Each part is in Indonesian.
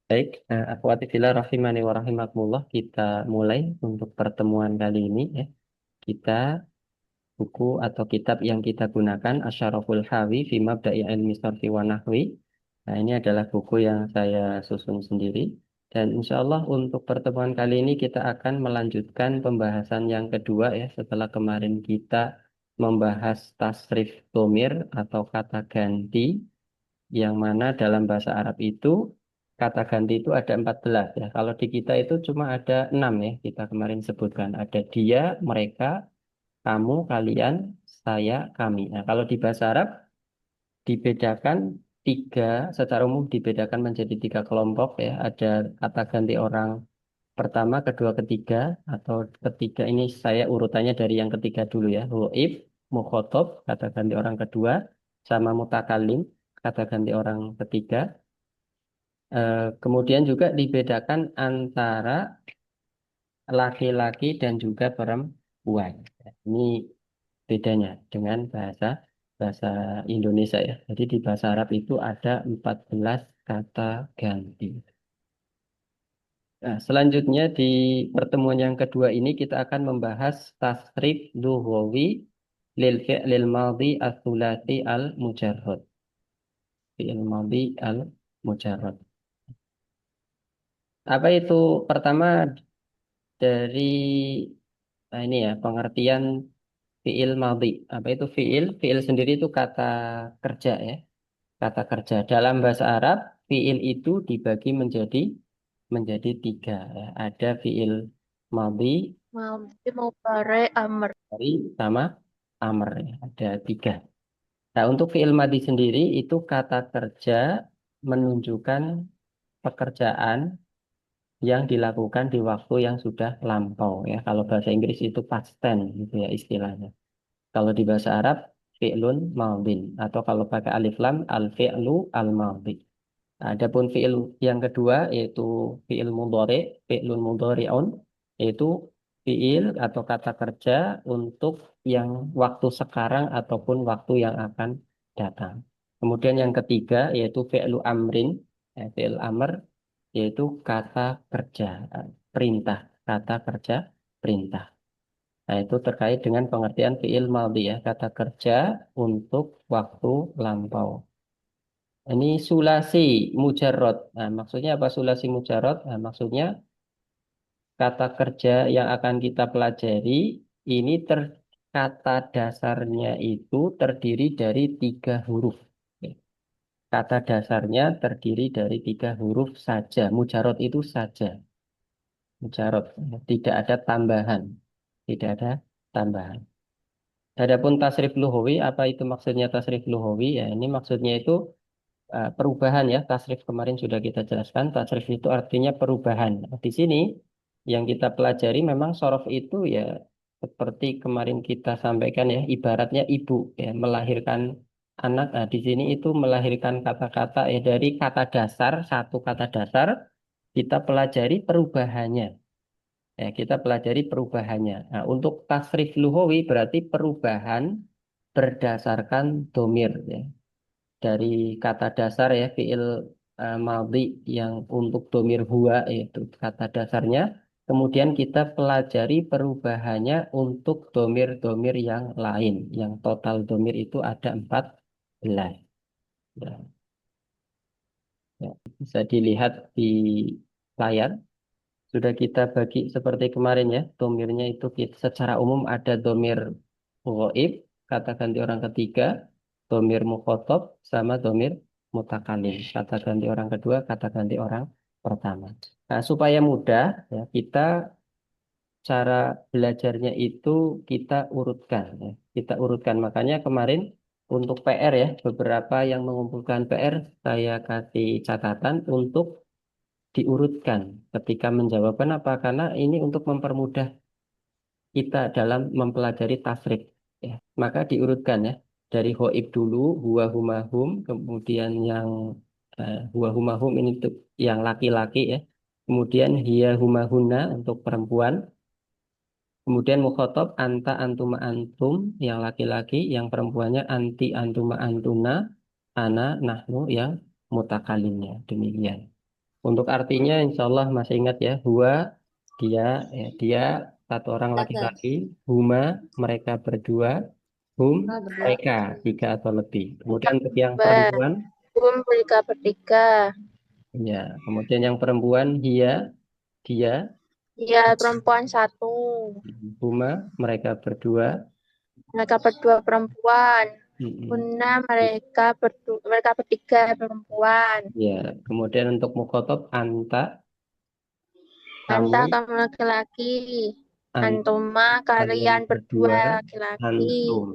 Baik, akhwati fillah rahimani wa rahimakumullah, kita mulai untuk pertemuan kali ini ya. Kita buku atau kitab yang kita gunakan Asyaraful Hawi fi Mabda'i Ilmi Sarfi wa Nahwi. Nah, ini adalah buku yang saya susun sendiri dan insya Allah untuk pertemuan kali ini kita akan melanjutkan pembahasan yang kedua ya setelah kemarin kita membahas tasrif dhamir atau kata ganti yang mana dalam bahasa Arab itu kata ganti itu ada 14 ya. Kalau di kita itu cuma ada 6 ya, kita kemarin sebutkan. Ada dia, mereka, kamu, kalian, saya, kami. Nah, kalau di bahasa Arab dibedakan tiga, secara umum dibedakan menjadi tiga kelompok ya. Ada kata ganti orang pertama, kedua, ketiga, atau ketiga ini saya urutannya dari yang ketiga dulu ya. Ghaib, mukhotob, kata ganti orang kedua, sama mutakalim, kata ganti orang ketiga. Kemudian juga dibedakan antara laki-laki dan juga perempuan. Ini bedanya dengan bahasa bahasa Indonesia ya. Jadi di bahasa Arab itu ada 14 kata ganti. Nah, selanjutnya di pertemuan yang kedua ini kita akan membahas tasrif lughawi lil fi'lil madhi ats-tsulats al-mujarrad. Fi'il madhi al-mujarrad. Apa itu? Pertama dari ini ya pengertian fiil madhi. Apa itu fiil? Fiil sendiri itu kata kerja ya. Kata kerja. Dalam bahasa Arab, fiil itu dibagi menjadi tiga ya. Ada fiil madhi, Mau pare amr. mudhari, sama amr ya. Ada tiga. Nah, untuk fiil madhi sendiri itu kata kerja menunjukkan pekerjaan yang dilakukan di waktu yang sudah lampau ya. Kalau bahasa Inggris itu past tense gitu ya istilahnya. Kalau di bahasa Arab, fi'lun madin. Atau kalau pakai alif lam, al-fi'lu al-madhi. Adapun fi'il yang kedua, yaitu fi'il mudhari, fi'lun mudhari'un, yaitu fi'il atau kata kerja untuk yang waktu sekarang ataupun waktu yang akan datang. Kemudian yang ketiga, yaitu fi'lu amrin, fi'il amr, yaitu kata kerja, perintah, kata kerja, perintah. Nah, itu terkait dengan pengertian fiil madhi ya, kata kerja untuk waktu lampau. Ini sulasi mujarrad. Nah, maksudnya apa sulasi mujarrad? Nah, maksudnya kata kerja yang akan kita pelajari ini kata dasarnya itu terdiri dari tiga huruf. Oke. Kata dasarnya terdiri dari tiga huruf saja. Mujarrad itu saja. Mujarrad. Tidak ada tambahan. Tidak ada tambahan. Adapun tasrif luhawi, apa itu maksudnya tasrif luhawi? Ya, ini maksudnya itu perubahan ya. Tasrif kemarin sudah kita jelaskan. Tasrif itu artinya perubahan. Nah, di sini yang kita pelajari memang sorof itu ya seperti kemarin kita sampaikan ya, ibaratnya ibu ya melahirkan anak. Nah, di sini itu melahirkan kata-kata ya dari kata dasar, satu kata dasar kita pelajari perubahannya. Ya, kita pelajari perubahannya. Nah, untuk tasrif luhawi berarti perubahan berdasarkan domir ya. Dari kata dasar ya fiil madhi yang untuk domir huwa yaitu kata dasarnya. Kemudian kita pelajari perubahannya untuk domir-domir yang lain. Yang total domir itu ada 14. Ya, ya. Bisa dilihat di layar. Sudah kita bagi seperti kemarin ya. Domirnya itu secara umum ada domir ghaib, kata ganti orang ketiga, domir mukhotob, sama domir mutakalim. Kata ganti orang kedua, kata ganti orang pertama. Nah, supaya mudah, ya, kita cara belajarnya itu kita urutkan. Ya. Kita urutkan. Makanya kemarin untuk PR ya, beberapa yang mengumpulkan PR, saya kasih catatan untuk diurutkan ketika menjawab. Kenapa? Karena ini untuk mempermudah kita dalam mempelajari tasrif. Ya. Maka diurutkan ya. Dari hoib dulu, huwa humahum, kemudian yang huwa humahum ini untuk yang laki-laki ya. Kemudian hiya humahuna untuk perempuan. Kemudian mukhotob anta antuma antum yang laki-laki, yang perempuannya anti antuma antuna, ana nahnu yang mutakalimnya. Demikian. Untuk artinya insya Allah masih ingat ya. Huwa, dia, ya, dia satu orang Dagang. laki-laki. Huma, mereka berdua. Hum, Oh, berdua. mereka tiga atau lebih. Kemudian untuk yang Mbak. perempuan, Mereka bertiga. ya. Kemudian yang perempuan, dia, Ya, perempuan satu. huma, mereka berdua. Mereka berdua perempuan. Mm-mm. Guna mereka bertiga perempuan. Ya, kemudian untuk mukotob, anta, Anta kamu, kamu laki-laki. antum, Antuma kalian kalian berdua berdua, laki-laki. antum.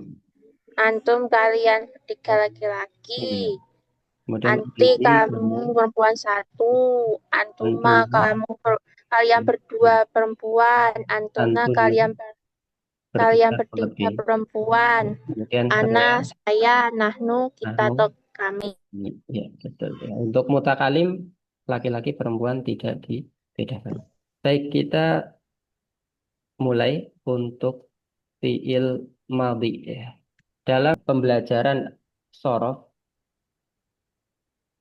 Antum kalian bertiga laki-laki. Ya. Kemudian Anti anti, kamu kamu, perempuan satu. Antuma antuma, kalian berdua perempuan. Antuna antum, kalian bertiga atau bertiga lebih. perempuan. Kemudian Ana, saya, saya, nahnu, kita nahnu, atau kami. ya betul. Ya. Untuk mutakalim, laki-laki perempuan tidak dibedakan. Baik, kita mulai untuk fiil madhi ya. Dalam pembelajaran sorof,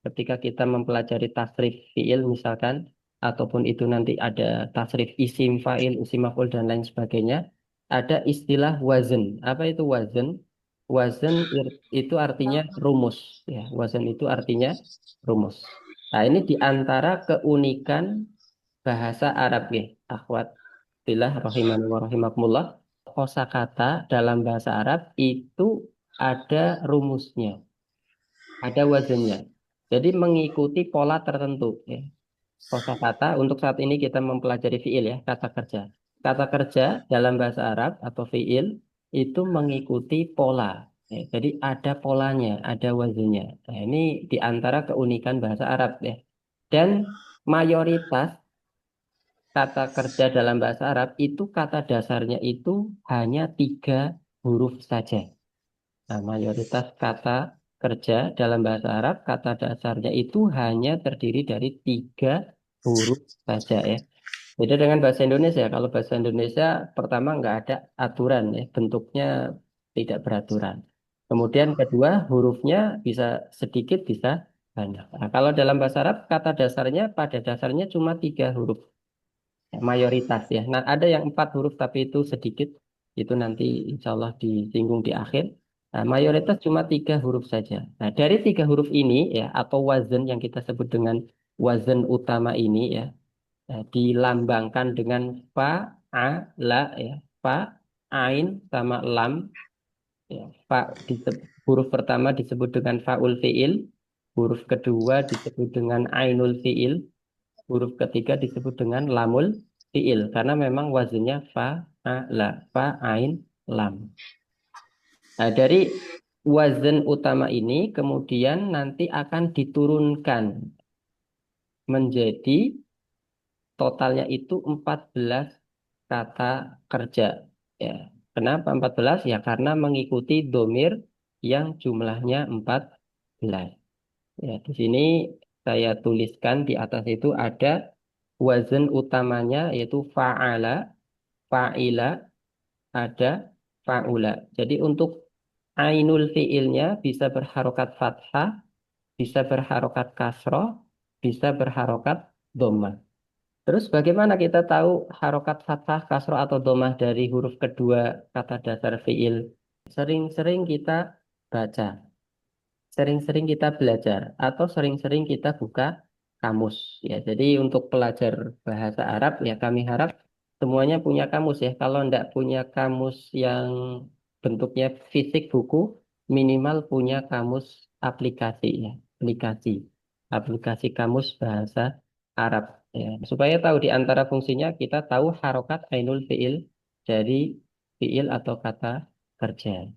ketika kita mempelajari tasrif fiil misalkan, ataupun itu nanti ada tasrif isim fa'il, isim maf'ul dan lain sebagainya, ada istilah wazn. Apa itu wazn? Wazn itu artinya rumus ya. Wazn itu artinya rumus. Nah, ini di antara keunikan bahasa Arab ya, akhwat billah rahimani wa rahimakumullah. Kosakata dalam bahasa Arab itu ada rumusnya, ada wazannya. Jadi mengikuti pola tertentu ya. Kosakata untuk saat ini kita mempelajari fiil ya, kata kerja. Kata kerja dalam bahasa Arab atau fiil itu mengikuti pola. Ya, jadi ada polanya, ada wazannya. Nah, ini di antara keunikan bahasa Arab ya. Dan mayoritas kata kerja dalam bahasa Arab itu kata dasarnya itu hanya tiga huruf saja. Nah, mayoritas kata kerja dalam bahasa Arab, kata dasarnya itu hanya terdiri dari tiga huruf saja ya. Beda dengan bahasa Indonesia. Kalau bahasa Indonesia pertama nggak ada aturan ya, bentuknya tidak beraturan. Kemudian kedua hurufnya bisa sedikit bisa banyak. Nah, kalau dalam bahasa Arab kata dasarnya pada dasarnya cuma tiga huruf. Ya, mayoritas ya. Nah, ada yang empat huruf tapi itu sedikit. Itu nanti insya Allah disinggung di akhir. Nah, mayoritas cuma tiga huruf saja. Nah, dari tiga huruf ini ya atau wazan yang kita sebut dengan wazan utama ini ya, dilambangkan dengan fa, a, la ya. Fa, ain sama lam. Ya, fa huruf pertama disebut dengan faul fiil, huruf kedua disebut dengan ainul fiil, huruf ketiga disebut dengan lamul fiil karena memang wazannya la fa ain lam. Nah, dari wazan utama ini kemudian nanti akan diturunkan menjadi totalnya itu 14 kata kerja. Ya. Kenapa 14? Ya karena mengikuti domir yang jumlahnya 14. Ya, di sini saya tuliskan di atas itu ada wazan utamanya yaitu fa'ala, fa'ila, ada fa'ula. Jadi untuk ainul fiilnya bisa berharokat fathah, bisa berharokat kasroh, bisa berharokat dhammah. Terus bagaimana kita tahu harokat fathah, kasroh atau dhammah dari huruf kedua kata dasar fiil? Sering-sering kita baca. Sering-sering kita belajar atau sering-sering kita buka kamus ya. Jadi untuk pelajar bahasa Arab ya kami harap semuanya punya kamus ya. Kalau tidak punya kamus yang bentuknya fisik buku, minimal punya kamus aplikasi ya. Aplikasi kamus bahasa Arab ya. Supaya tahu di antara fungsinya kita tahu harokat ainul fiil dari fiil atau kata kerja.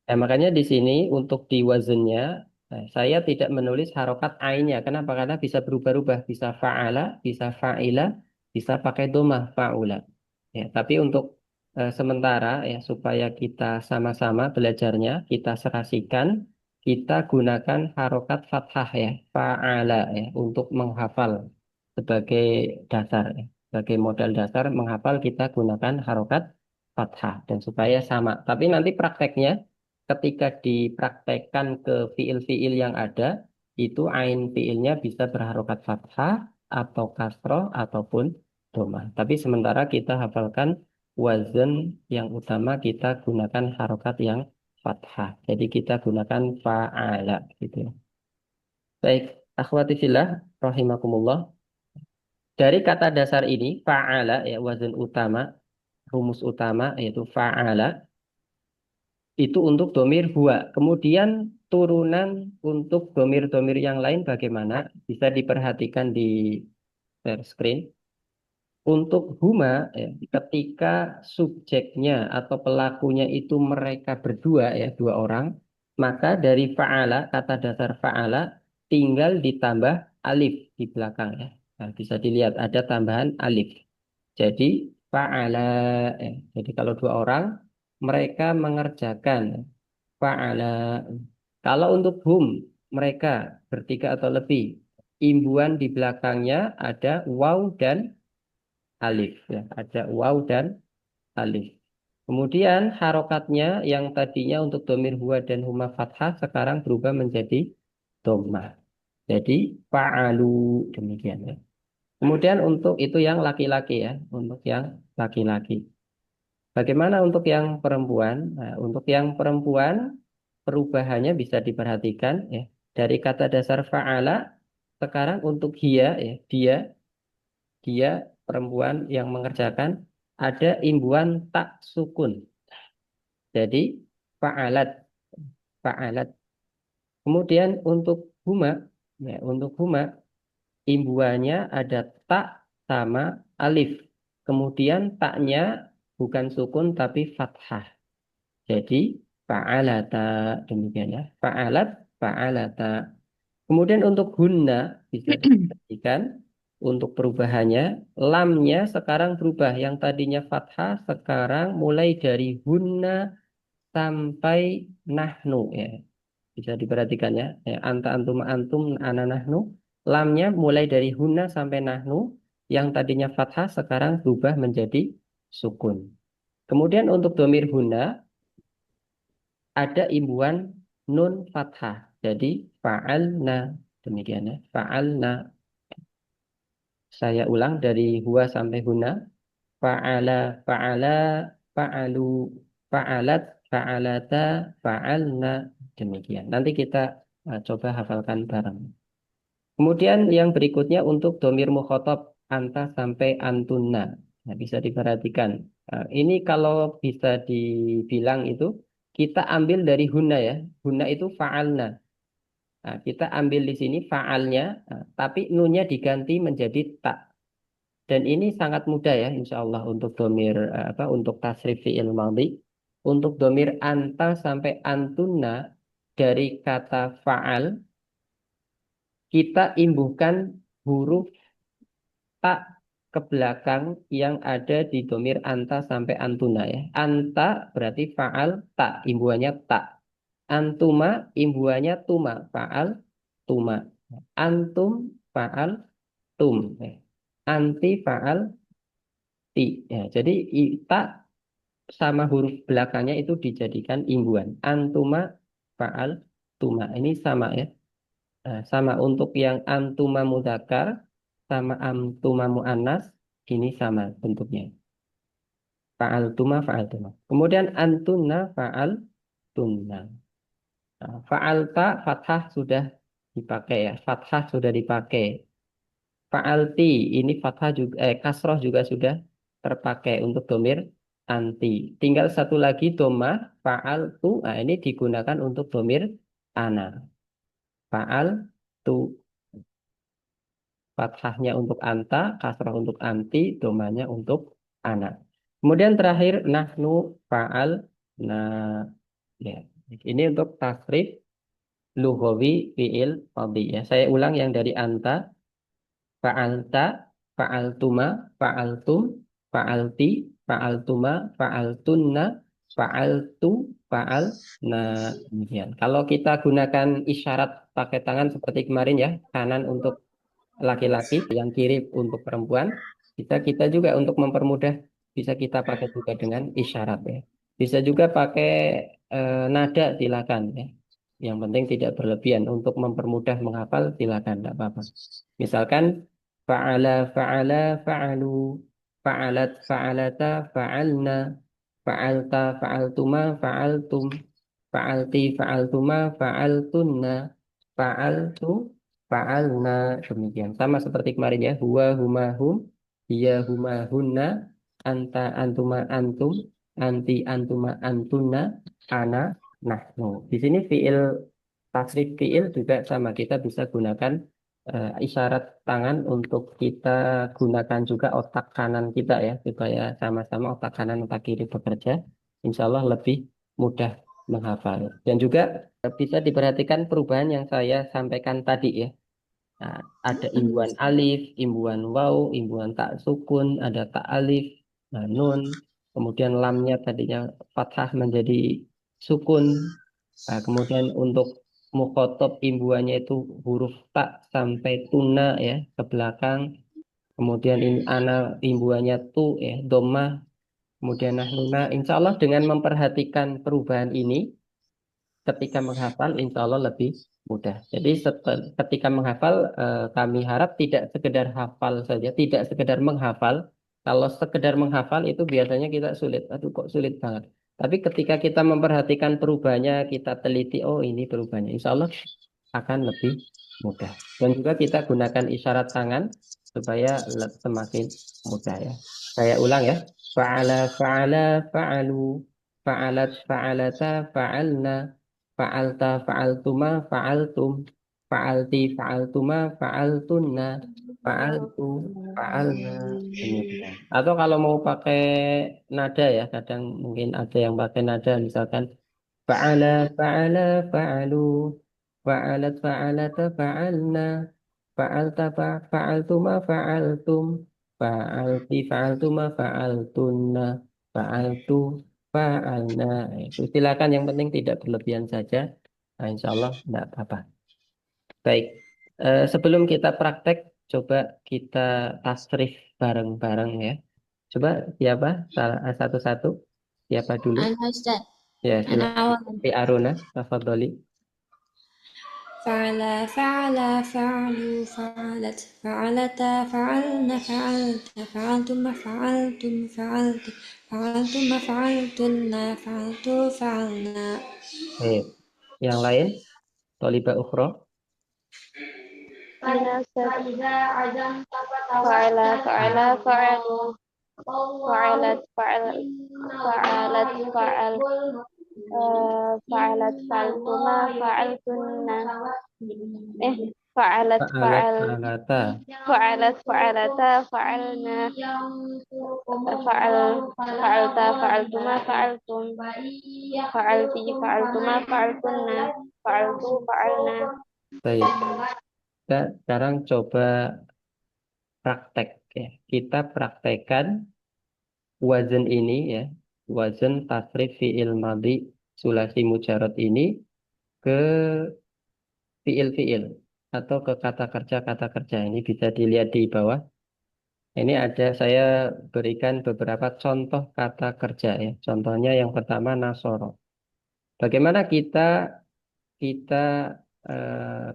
Nah, makanya di sini untuk di wazannya saya tidak menulis harokat ainnya. Kenapa? Karena bisa berubah-ubah, bisa fa'ala, bisa fa'ila, bisa pakai domah fa'ula. Ya, tapi untuk sementara ya supaya kita sama-sama belajarnya, kita serasikan, kita gunakan harokat fathah ya, fa'ala ya untuk menghafal sebagai dasar ya. Sebagai modal dasar menghafal kita gunakan harokat fathah dan supaya sama. Tapi nanti prakteknya ketika dipraktekkan ke fiil-fiil yang ada, itu ain fiilnya bisa berharokat fathah atau kasroh ataupun domah. Tapi sementara kita hafalkan wazan yang utama kita gunakan harokat yang fathah. Jadi kita gunakan fa'ala gitu ya. Baik, akhwati fillah rahimakumullah. Dari kata dasar ini fa'ala ya wazan utama, rumus utama yaitu fa'ala itu untuk domir huwa. Kemudian turunan untuk domir-domir yang lain bagaimana? Bisa diperhatikan di share screen. Untuk huma, ya, ketika subjeknya atau pelakunya itu mereka berdua, ya, dua orang, maka dari fa'ala, kata dasar fa'ala, tinggal ditambah alif di belakang. Ya. Nah, bisa dilihat ada tambahan alif. Jadi fa'ala, ya. Jadi kalau dua orang, mereka mengerjakan fa'ala. Kalau untuk hum, mereka bertiga atau lebih, imbuhan di belakangnya ada waw dan alif ya ada waw dan alif. Kemudian harokatnya yang tadinya untuk domir huwa dan huma fathah sekarang berubah menjadi dhammah. Jadi fa'alu demikian ya. Kemudian untuk itu yang laki-laki ya, untuk yang laki-laki. Bagaimana untuk yang perempuan? Nah, untuk yang perempuan perubahannya bisa diperhatikan ya. Dari kata dasar fa'ala sekarang untuk ya, dia perempuan yang mengerjakan ada imbuhan tak sukun. Jadi fa'alat, fa'alat. Kemudian untuk huma imbuhannya ada tak sama alif. Kemudian taknya bukan sukun tapi fathah. Jadi fa'alata demikian ya. Fa'alat, fa'alata. Kemudian untuk hunna bisa diperhatikan untuk perubahannya, lamnya sekarang berubah. Yang tadinya fathah sekarang mulai dari hunna sampai nahnu ya. Bisa diperhatikan ya. Ya, anta antum antum ana nahnu. Lamnya mulai dari hunna sampai nahnu. Yang tadinya fathah sekarang berubah menjadi sukun. Kemudian untuk domir hunna ada imbuhan nun fathah. Jadi fa'alna demikian ya. Fa'alna. Saya ulang dari huwa sampai huna. Fa'ala, fa'ala, fa'alu, fa'alat, fa'alata, fa'alna. Demikian. Nanti kita coba hafalkan bareng. Kemudian yang berikutnya untuk domir mukhotob anta sampai antunna. Nah, bisa diperhatikan. Ini kalau bisa dibilang itu kita ambil dari huna ya. Huna itu fa'alna. Nah, kita ambil di sini fa'alnya, tapi nunnya diganti menjadi tak. Dan ini sangat mudah ya, insya Allah untuk domir untuk tasrif fi'il madhi. Untuk domir anta sampai antunna dari kata fa'al kita imbuhkan huruf tak ke belakang yang ada di domir anta sampai antuna ya. Anta berarti fa'al tak, imbuhannya tak. Antuma imbuhannya tuma, fa'al tuma. Antum fa'al tum. Ya. Anti fa'al ti. Ya, jadi tak sama huruf belakangnya itu dijadikan imbuhan. Antuma fa'al tuma. Ini sama ya. Nah, sama untuk yang antuma mudzakkar sama antuma muannas ini sama bentuknya. Fa'al tuma fa'al tuma. Kemudian antunna fa'al tunna. Nah, fa'alta fathah sudah dipakai ya. Fathah sudah dipakai. Fa'alti ini fathah juga kasroh juga sudah terpakai untuk domir anti. Tinggal satu lagi domah fa'al tu. Nah, ini digunakan untuk domir ana. Fa'al tu. Fathahnya untuk anta, kasrah untuk anti, domanya untuk anak. Kemudian terakhir nahnu fa'al nah ya. Ini untuk tasrif lughawi fiil madhi ya. Saya ulang yang dari anta, fa'alta, fa'altuma, fa'altum, fa'alti, fa'altuma, fa'altunna, fa'altu, fa'al nah demikian. Kalau kita gunakan isyarat pakai tangan seperti kemarin ya, kanan untuk laki-laki, yang kiri untuk perempuan. Bisa kita juga untuk mempermudah, bisa kita pakai juga dengan isyarat ya. Bisa juga pakai nada silakan ya. Yang penting tidak berlebihan. Untuk mempermudah menghafal, silakan, tidak apa-apa. Misalkan, fa'ala, fa'ala, fa'alu, fa'alat, fa'alata, fa'alna, fa'alta, fa'altuma, fa'altum, fa'alti, fa'altuma, fa'altunna, fa'altu, fa'alna. Demikian. Sama seperti kemarin ya. Huwa, huma, hum, hiya, huma, hunna, anta, antuma, antum, anti, antuma, antunna, ana, nahnu. Di sini fiil tasrif fiil juga sama. Kita bisa gunakan isyarat tangan untuk kita gunakan juga otak kanan kita ya, supaya sama-sama otak kanan otak kiri bekerja. Insya Allah lebih mudah menghafal. Dan juga bisa diperhatikan perubahan yang saya sampaikan tadi ya. Nah, ada imbuhan alif, imbuhan waw, imbuhan tak sukun, ada tak alif, nah, nun, kemudian lamnya tadinya fathah menjadi sukun. Nah, kemudian untuk mukhotob imbuhannya itu huruf tak sampai tuna ya ke belakang. Kemudian ini ana imbuhannya tu ya domah. Kemudian nahnuna. Insya Allah dengan memperhatikan perubahan ini ketika menghafal insya Allah lebih mudah. Jadi ketika menghafal kami harap tidak sekedar hafal saja, tidak sekedar menghafal. Kalau sekedar menghafal itu biasanya kita sulit. Aduh kok sulit banget. Tapi ketika kita memperhatikan perubahannya, kita teliti, oh ini perubahannya. Insya Allah akan lebih mudah. Dan juga kita gunakan isyarat tangan supaya semakin mudah ya. Saya ulang ya. Fa'ala, fa'ala, fa'alu, fa'alat, fa'alata, fa'alna, fa'alta, fa'altuma, fa'altum, fa'alti, fa'altuma, fa'altunna, fa'altu, fa'alna. Demikian. Atau kalau mau pakai nada ya, kadang mungkin ada yang pakai nada misalkan fa'ala, fa'ala, fa'alu, fa'alat, fa'alata, fa'alna, fa'alta, fa'altuma, fa'altum, fa'alti, fa'altuma, fa'altunna, fa'altu, fa'alna. Itu silakan yang penting tidak berlebihan saja. Nah, insya Allah tidak apa-apa. Baik, sebelum kita praktek, coba kita tasrif bareng-bareng ya. Coba siapa? Satu-satu. Siapa dulu? أنا أستاذ. Ya, أنا silakan. أولا. Fi Aruna, tafadholi. فعل فعل فعلوا فعلت فعلتا فعلن فعلت فعلتم فعلتم فعلت فعلتم فعلتن فعلتوا فعلنا. Baik. Yang lain, Toliba Ukhro. Iya, Ustaz. Fa'ala, fa'ala, fa'alu, fa'alat, fa'alat, fa'alat, fa'altuma, fa'altunna. Fa'alat, Fa'alat fa'alata. fa'alat, fa'alata, fa'alna, fa'alta, fa'altuma, fa'altum, fa'alti, fa'altuma, fa'altunna, fa'altu, fa'alna. Baik. Kita sekarang coba praktek ya. Kita praktekkan wazan ini ya. Wazan tasrif fi'il madhi sulasi mujarad ini ke fi'il-fi'il atau ke kata kerja. Ini bisa dilihat di bawah. Ini ada saya berikan beberapa contoh kata kerja ya. Contohnya yang pertama nasoro. Bagaimana kita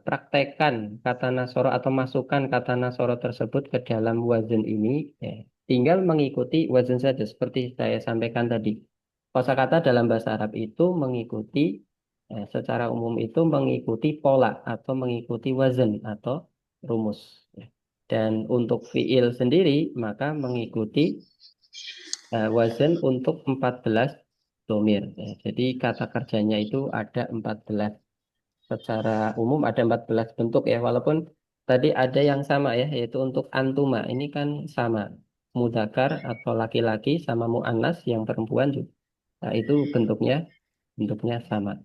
praktekkan kata nasoro atau masukkan kata nasoro tersebut ke dalam wazan ini ya. Tinggal mengikuti wazan saja seperti saya sampaikan tadi. Kosakata dalam bahasa Arab itu mengikuti secara umum itu mengikuti pola atau mengikuti wazan atau rumus ya. Dan untuk fiil sendiri maka mengikuti wazan untuk 14 domir ya. Jadi kata kerjanya itu ada 14. Secara umum ada 14 bentuk ya, walaupun tadi ada yang sama ya, yaitu untuk antuma. Ini kan sama, mudzakkar atau laki-laki sama muannas yang perempuan juga. Nah, itu bentuknya sama.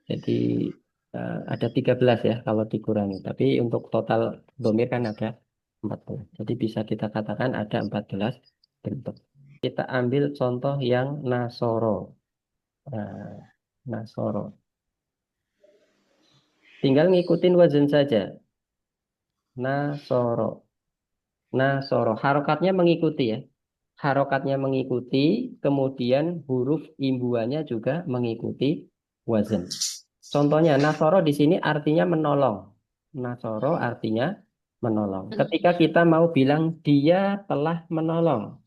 Jadi ada 13 ya kalau dikurangi. Tapi untuk total domir kan ada 14. Jadi bisa kita katakan ada 14 bentuk. Kita ambil contoh yang nasoro. Nah, nasoro. Tinggal ngikutin wazan saja. Nasoro. Nasoro. Harokatnya mengikuti ya. Harokatnya mengikuti, kemudian huruf imbuannya juga mengikuti wazan. Contohnya, nasoro di sini artinya menolong. Nasoro artinya menolong. Ketika kita mau bilang dia telah menolong,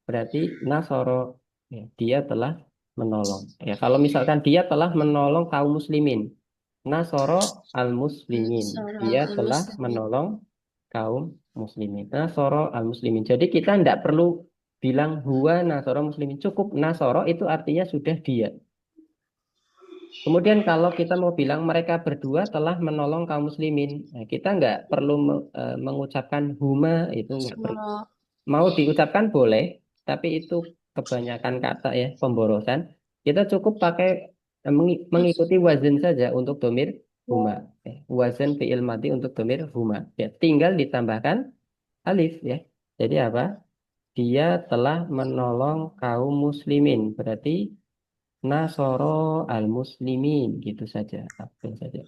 berarti nasoro, ya, dia telah menolong. Ya, kalau misalkan dia telah menolong kaum muslimin, nasoro al-muslimin, Nasara dia telah al-Muslimin. menolong kaum muslimin. Nasoro al-muslimin. Jadi kita tidak perlu bilang huwa nasoro muslimin. Cukup nasoro itu artinya sudah dia. Kemudian kalau kita mau bilang mereka berdua telah menolong kaum muslimin, nah, kita nggak perlu mengucapkan huma, itu nggak perlu. Nasara. Mau diucapkan boleh, tapi itu kebanyakan kata ya, pemborosan. Kita cukup pakai mengikuti wazan saja untuk domir huma. Wazan fi'il mati untuk domir huma. Ya, tinggal ditambahkan alif ya. Jadi apa? Dia telah menolong kaum muslimin. Berarti Nasoro al-muslimin gitu saja. Langsung saja.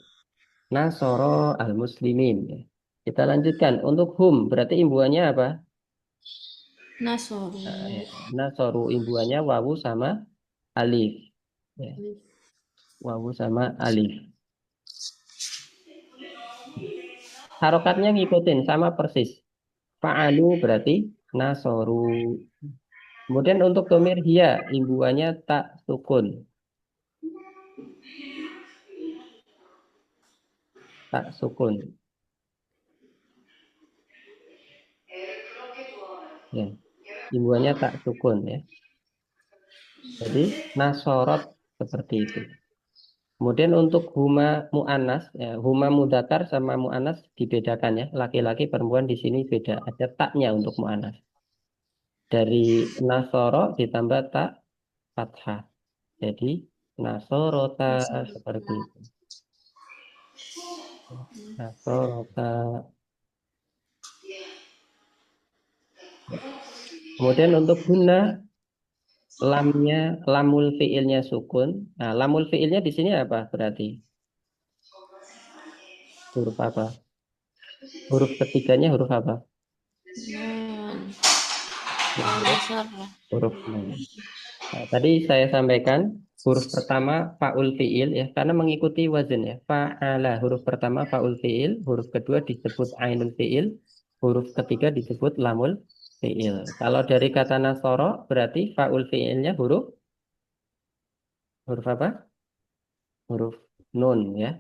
Nasoro al-muslimin. Ya. Kita lanjutkan. Untuk hum berarti imbuhannya apa? Nasoru. Ya. Nasoru imbuhannya wawu sama alif. Ya. Wawu sama alif. Harokatnya ngikutin sama persis. Fa'alu berarti nasoru. Kemudian untuk domir hia imbuhannya tak sukun. Tak sukun. Ya. Imbuhannya tak sukun ya. Jadi nasorot seperti itu. Kemudian untuk huma mu'anas, ya, huma mudakar sama mu'anas dibedakan ya. Laki-laki perempuan di sini beda. Ada taknya untuk mu'anas. Dari nasoro ditambah tak fathah. Jadi nasorota seperti itu. Nasorota. Kemudian untuk guna lamnya, lamul fiilnya sukun. Nah, lamul fiilnya di sini apa berarti? Huruf apa? Huruf ketiganya huruf apa? Nun. Ya, huruf, Al-Basar. huruf nun. Nah, tadi saya sampaikan huruf pertama faul fiil ya karena mengikuti wazan ya. Fa'ala huruf pertama faul fiil, huruf kedua disebut ainul fiil, huruf ketiga disebut lamul fiil. Kalau dari kata nasoro berarti faul fiilnya huruf huruf apa? Huruf nun ya.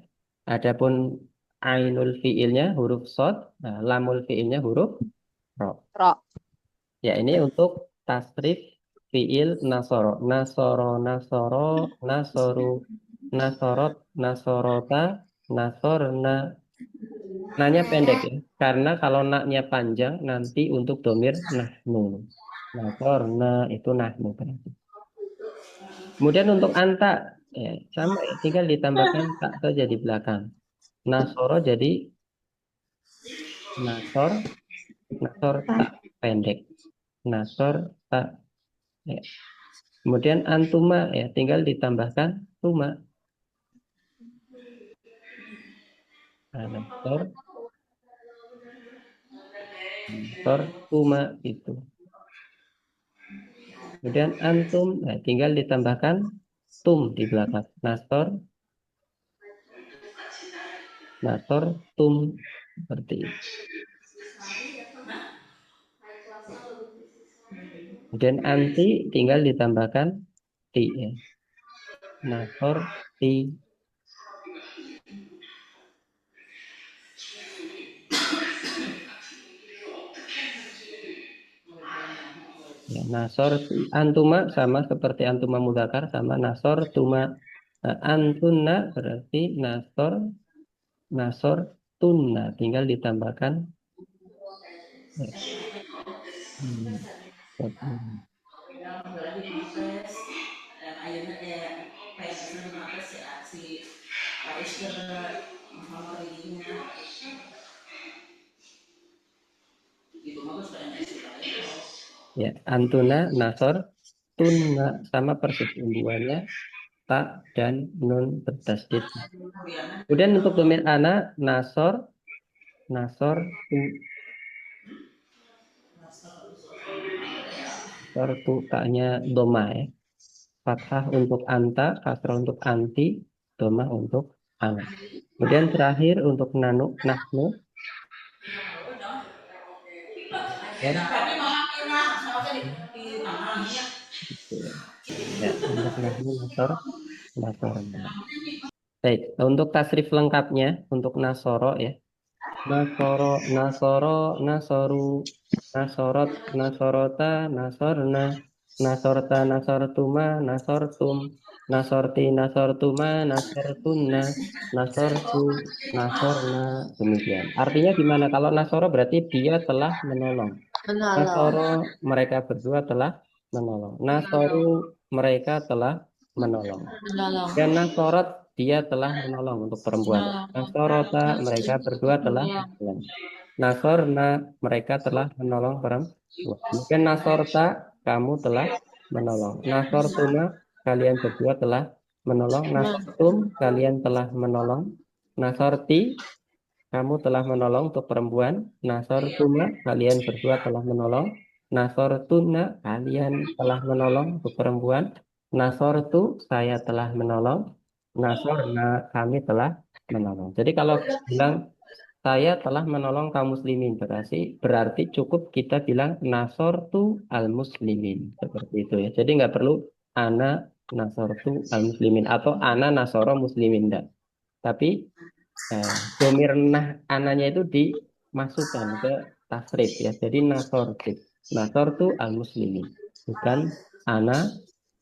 Adapun ainul fiilnya huruf sod, nah, lamul fiilnya huruf ro. Ro. Ya, ini untuk tasrif fiil nasoro. Nasoro, nasoro, nasoru, nasorot, nasorota, nasorna. Nanya pendek ya. Karena kalau naknya panjang, nanti untuk domir nahnu. Nasorna itu nahnu berarti. Kemudian untuk anta, ya, sama ya, tinggal ditambahkan tak saja di belakang. Nasoro jadi nasor, nasor tak pendek. Nasor tak. Ya. Kemudian antuma ya tinggal ditambahkan tuma. Nah, nasor tuma itu. Kemudian antum nah, tinggal ditambahkan tum di belakang. Nasor tum seperti itu. Kemudian anti tinggal ditambahkan ti ya. Nasor ti ya. Nasor antuma sama seperti antuma mudakar sama nasor tuma. Nah, antuna berarti nasor tunna tinggal ditambahkan ya. Hmm. Ya, antuna, nasor, tunna sama persis imbuhannya tak dan nun bertasdid. Kemudian untuk domir ana, nasor, nasor, tu, nasor, tu, taknya doma ya. Fathah untuk anta, kasrah untuk anti, doma untuk Ana. Kemudian terakhir untuk nahnu, nasor, gitu ya. Ya, untuk nahnu, nasor. Baik, untuk tasrif lengkapnya, untuk nasoro ya. Nasoro, nasoro, nasoru, nasorot, nasorota, nasorna, nasorta, nasortuma, nasortum, nasorti, nasortuma, nasortunna, nasortu, nasorna, demikian. Artinya gimana? Kalau nasoro berarti dia telah menolong. Menolong. Nasoro mereka berdua telah menolong. Nasoru Menolong. mereka telah menolong. Menolong. Dan Nasorot dia telah menolong untuk perempuan. Menolong. Nasorota mereka berdua telah Menolong. menolong. Nasorna mereka telah menolong perempuan. Mungkin Nasorta kamu telah menolong. Nasortuma kalian berdua telah menolong. Nasortum kalian telah menolong. Nasorti kamu telah menolong untuk perempuan. Nasortuma kalian berdua telah menolong. Nasortuna kalian telah menolong untuk perempuan. Nasortu saya telah menolong. Nasorna kami telah menolong. Jadi kalau bilang saya telah menolong kaum muslimin berarti cukup kita bilang nasortu al muslimin seperti itu ya. Jadi nggak perlu ana nasortu al muslimin atau ana nasoro muslimin enggak. Tapi domir nah ananya itu dimasukkan ke tasrif ya. Jadi nasortif. Nasor tu al muslimin. Bukan ana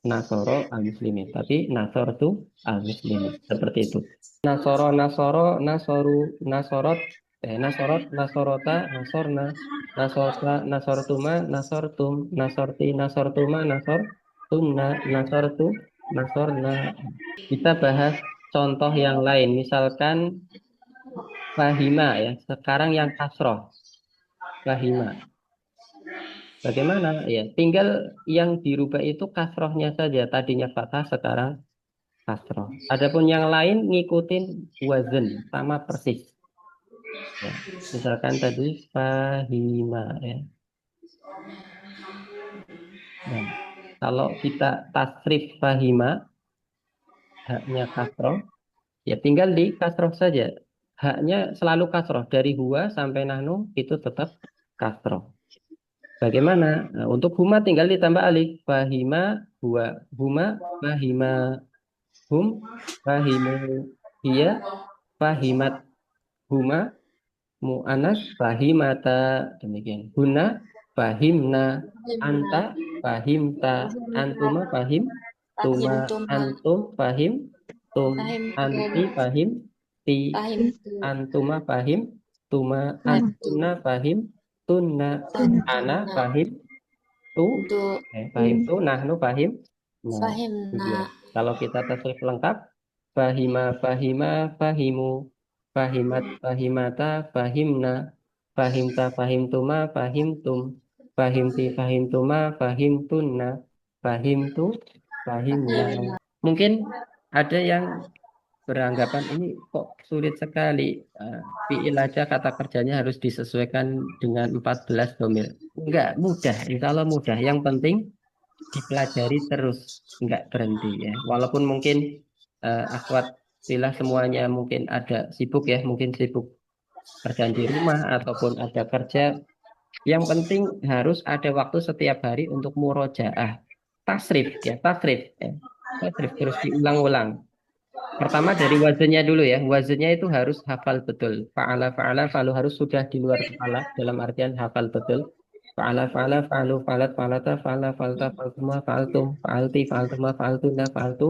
nasoro al muslimin. Tapi nasor tu al muslimin. Seperti itu. Nasoro nasoro nasoru nasorot nasorot nasorota nasorna nasorta nasortuma nasortum nasorti nasortuma nasortunna nasortu nasorna. Kita bahas contoh yang lain. Misalkan Fahima ya. Sekarang yang kasroh. Fahima. Bagaimana? Ya, tinggal yang dirubah itu kasrohnya saja. Tadinya fathah, sekarang kasroh. Adapun yang lain ngikutin wazn sama persis. Ya. Misalkan tadi Fahima ya. Nah, kalau kita tasrif Fahima, haknya kasroh, ya tinggal di kasroh saja. Haknya selalu kasroh. Dari huwa sampai nahnu itu tetap kasroh. Bagaimana? Nah, untuk huma tinggal ditambah alif. Fahima, huwa, huma, fahima, hum, fahimu, hiya, fahimat, huma, mu'anas, fahimata. Demikian. Huna, fahimna, anta, Fahimna. fahimta, antuma, Fahimna. fahim, tuma, Fahimtuma. antum, fahim, tum, Fahimtum. anti, fahim, ti, Fahimtu. antuma, fahim, tuma, Fahimtu. antunna, fahim, tunna, ana, Fahimtuna. fahim, tu Untuk fahim tu nahnu fahim nah fahimna. demikian. Kalau kita tasrif lengkap fahima fahima fahimu fahimat fahimata fahimna fahimta fahimtuma fahimtum fahimti fahimtuma fahimtunna fahimtu fahimna. Fahimna. Mungkin ada yang beranggapan ini kok sulit sekali. Fiil aja kata kerjanya harus disesuaikan dengan 14 domir. Enggak mudah, insya Allah mudah. Yang penting dipelajari terus, enggak berhenti ya. Walaupun mungkin akhwat filah semuanya mungkin ada sibuk ya, mungkin sibuk kerjaan di rumah ataupun ada kerja. Yang penting harus ada waktu setiap hari untuk murojaah. Tasrif ya, tasrif ya. Tasrif terus diulang-ulang. Pertama dari wazannya dulu ya. Wazannya itu harus hafal betul. Fa'ala fa'ala fa'alu harus sudah di luar kepala dalam artian hafal betul. Fa'ala fa'ala fa'alu fa'alat fa'alata fa'ala fa'alta fa'altuma fa'altum fa'alti fa'altuma fa'altuna fa'altu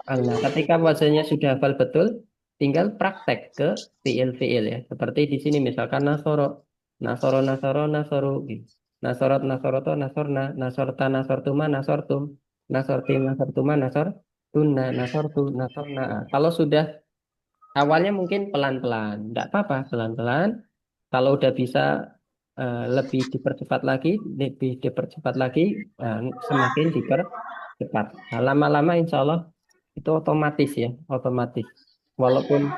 fa'alna. Ketika wazannya sudah hafal betul, tinggal praktek ke fiil-fiil ya. Seperti di sini misalkan nasoro, nasoro, nasoro, nasoru. Nasorot, nasoroto, nasorna, nasorta, nasortuma, nasortum, nasorti, nasortuma, nasortuna, nasortu, nasorna. Kalau sudah awalnya mungkin pelan-pelan, enggak apa-apa, pelan-pelan. Kalau udah bisa lebih dipercepat lagi, lebih dipercepat lagi, semakin dipercepat. Nah, lama-lama insya Allah itu otomatis ya, otomatis. Walaupun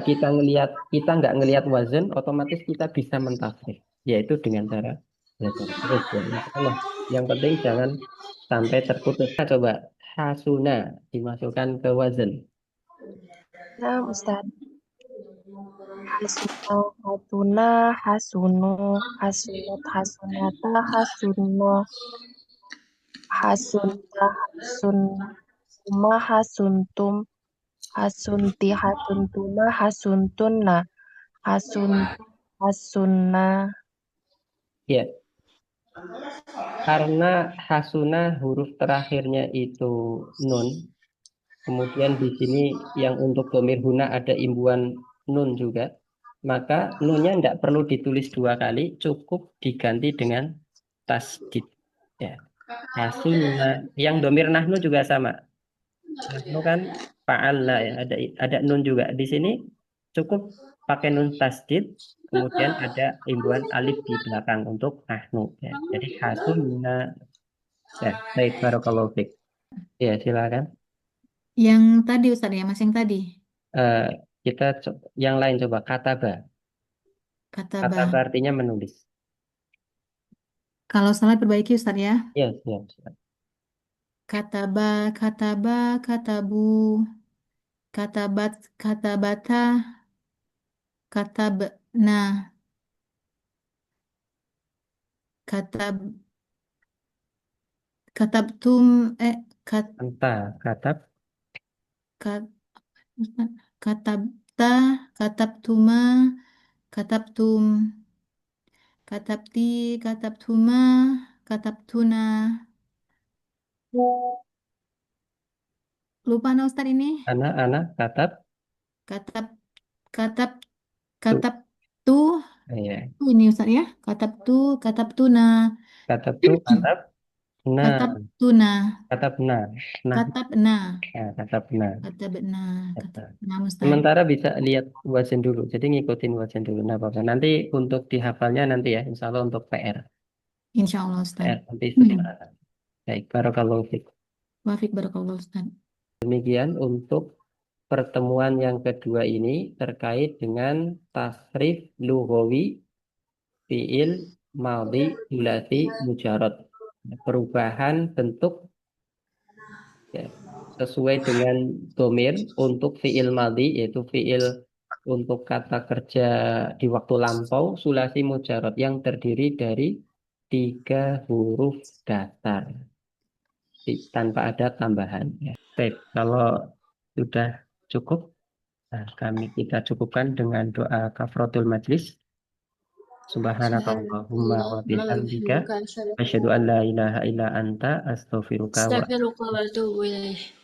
kita nggak ngelihat wazan, otomatis kita bisa mentafsir, yaitu dengan cara belajar terus ya, insya Allah. Yang penting jangan sampai terputus. Nah, coba hasuna dimasukkan ke wazan. Nah, Ustaz. Hasuna, hatuna, hasunu, hasunat, hasunata, hasunno, hasunta, hasuntuma, hasuntum, hasunti, hasuntuma, hasuntunna, hasuntu, hasunna. Ya, karena hasuna huruf terakhirnya itu nun, kemudian di sini yang untuk domir huna ada imbuhan nun juga, maka nunnya tidak perlu ditulis dua kali, cukup diganti dengan tasdid. Ya, hasuna. Yang domir nahnu juga sama. Nahnu kan fa'alna ya, ada nun juga. Di sini cukup pakai nun tasdid, kemudian ada imbuhan alif di belakang untuk nahnu. Ya. Jadi hasunna. Ya, baik, barakallahu fiik. Ya, silakan. Yang tadi Ustaz ya, Mas yang tadi. Eh, kita yang lain coba kataba. Kata bah. Kataba artinya menulis. Kalau salah perbaiki Ustaz ya. Ya, siap, siap. Kataba, kataba, katabu, katabat, katabata, katabna, katab, katabtum, kat, Anta katab kat, katabta, katabtuma, katabtum, katabti, katabtuma, katabtuna. Lupa nah Ustaz ini. anak katab Katab, katab, tu. katab tu, Ya, ini Ustaz ya. Katab tu, katab tuna, katab tu katab na katab tuna, katab na nah katab na, ya, katab na. katab na, katab na Ustaz. Sementara bisa lihat wazan dulu. Jadi ngikutin wazan dulu. Nah, apa nanti untuk dihafalnya nanti ya, insya Allah untuk PR. Insya Allah Ustaz. PR nanti setelah. Baik, barakallahu fiik. Wafik barakallah Ustaz. Demikian untuk pertemuan yang kedua ini terkait dengan tasrif lughawi fiil madhi thulathi mujarad. Perubahan bentuk ya, sesuai dengan domir untuk fiil madhi yaitu fiil untuk kata kerja di waktu lampau sulasi mujarad yang terdiri dari tiga huruf datar tanpa ada tambahan. Ya. Baik, kalau sudah cukup, nah, kita cukupkan dengan doa kafaratul majlis. Subhanakallahumma wa bihamdika asyhadu an la ilaha illa anta astaghfiruka wa Astaghfirullah wa atubu ilaih.